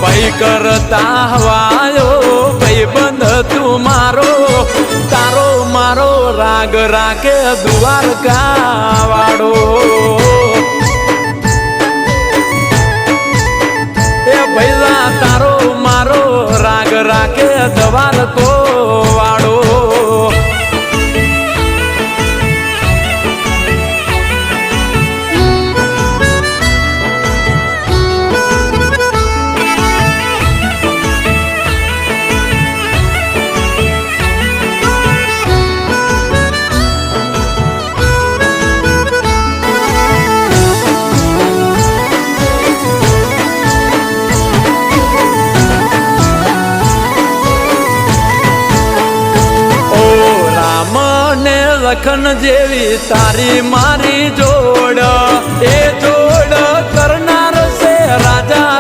ભાઈ કરતા હવાયો ભાઈ બંધ તું મારો તારો મારો રાગ રાખે દ્વારકા વાળો એ ભૈલા તારો મારો રાગ રાખે દ્વારકો વાળો લખન જેવી તારી મારી જોડ એ જોડ કરનાર છે રાજા